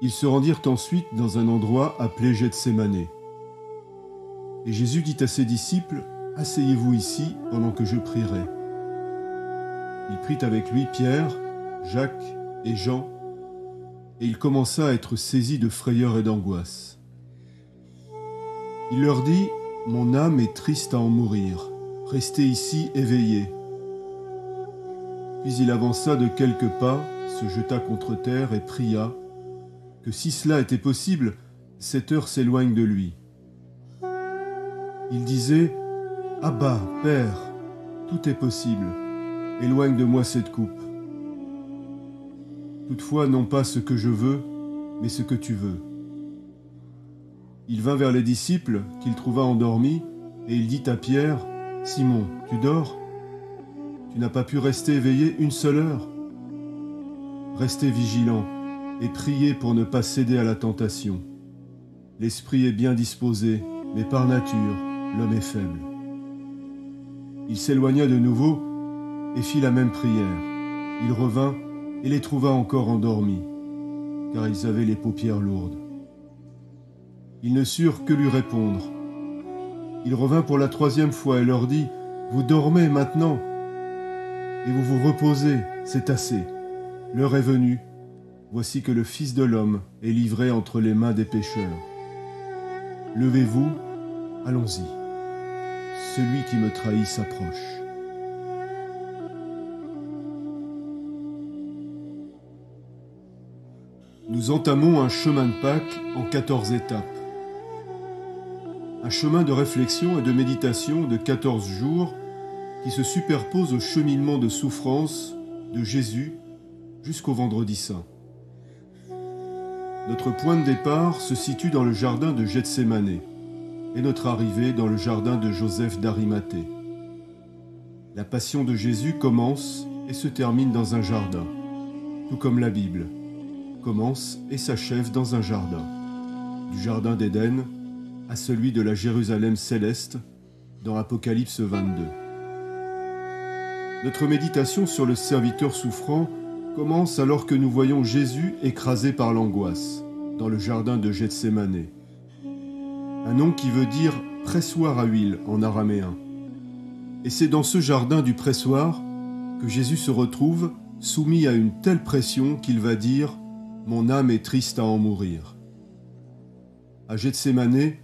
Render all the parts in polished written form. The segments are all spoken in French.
Ils se rendirent ensuite dans un endroit appelé Gethsémané. Et Jésus dit à ses disciples, « Asseyez-vous ici pendant que je prierai. » Il prit avec lui Pierre, Jacques et Jean, et il commença à être saisi de frayeur et d'angoisse. Il leur dit, « Mon âme est triste à en mourir. Restez ici éveillés. » Puis il avança de quelques pas, se jeta contre terre et pria que si cela était possible, cette heure s'éloigne de lui. Il disait, « Abba, Père, tout est possible. Éloigne de moi cette coupe. Toutefois, non pas ce que je veux, mais ce que tu veux. » Il vint vers les disciples, qu'il trouva endormis, et il dit à Pierre, « Simon, tu dors? Tu n'as pas pu rester éveillé une seule heure? Restez vigilants et priez pour ne pas céder à la tentation. L'esprit est bien disposé, mais par nature, l'homme est faible. » Il s'éloigna de nouveau et fit la même prière. Il revint et les trouva encore endormis, car ils avaient les paupières lourdes. Ils ne surent que lui répondre. Il revint pour la troisième fois et leur dit, « Vous dormez maintenant et vous vous reposez, c'est assez. L'heure est venue. Voici que le Fils de l'homme est livré entre les mains des pécheurs. Levez-vous, allons-y. Celui qui me trahit s'approche. » Nous entamons un chemin de Pâques en 14 étapes. Un chemin de réflexion et de méditation de 14 jours qui se superpose au cheminement de souffrance de Jésus jusqu'au Vendredi Saint. Notre point de départ se situe dans le jardin de Gethsémané et notre arrivée dans le jardin de Joseph d'Arimathée. La passion de Jésus commence et se termine dans un jardin, tout comme la Bible commence et s'achève dans un jardin, du jardin d'Éden à celui de la Jérusalem céleste dans Apocalypse 22. Notre méditation sur le serviteur souffrant commence alors que nous voyons Jésus écrasé par l'angoisse dans le jardin de Gethsémané. Un nom qui veut dire pressoir à huile en araméen. Et c'est dans ce jardin du pressoir que Jésus se retrouve soumis à une telle pression qu'il va dire « Mon âme est triste à en mourir ». À Gethsémané,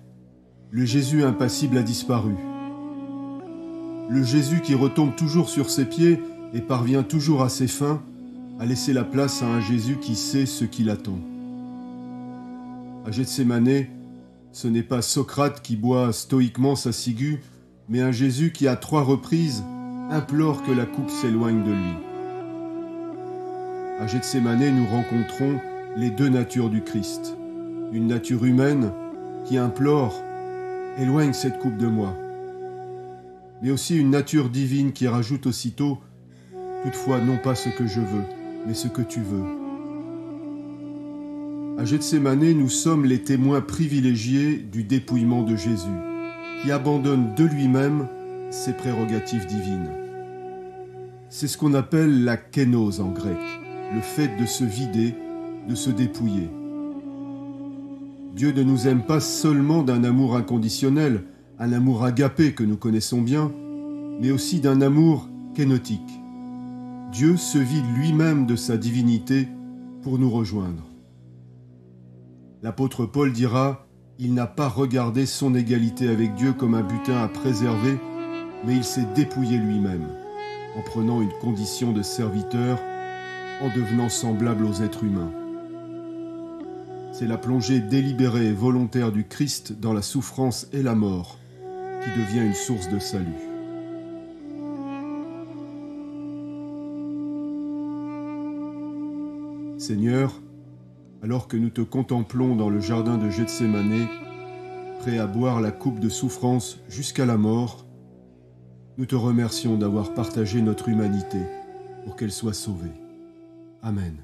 le Jésus impassible a disparu. Le Jésus qui retombe toujours sur ses pieds et parvient toujours à ses fins a laissé la place à un Jésus qui sait ce qui l'attend. À Gethsémané, ce n'est pas Socrate qui boit stoïquement sa ciguë, mais un Jésus qui à 3 reprises implore que la coupe s'éloigne de lui. À Gethsémané, nous rencontrons les deux natures du Christ. Une nature humaine qui implore « Éloigne cette coupe de moi », mais aussi une nature divine qui rajoute aussitôt « Toutefois, non pas ce que je veux, mais ce que tu veux ». À Gethsémané, nous sommes les témoins privilégiés du dépouillement de Jésus, qui abandonne de lui-même ses prérogatives divines. C'est ce qu'on appelle la kénose en grec, le fait de se vider, de se dépouiller. Dieu ne nous aime pas seulement d'un amour inconditionnel, un amour agapé que nous connaissons bien, mais aussi d'un amour kénotique. Dieu se vide lui-même de sa divinité pour nous rejoindre. L'apôtre Paul dira « Il n'a pas regardé son égalité avec Dieu comme un butin à préserver, mais il s'est dépouillé lui-même, en prenant une condition de serviteur, en devenant semblable aux êtres humains. » C'est la plongée délibérée et volontaire du Christ dans la souffrance et la mort qui devient une source de salut. Seigneur, alors que nous te contemplons dans le jardin de Gethsémané, prêt à boire la coupe de souffrance jusqu'à la mort, nous te remercions d'avoir partagé notre humanité pour qu'elle soit sauvée. Amen.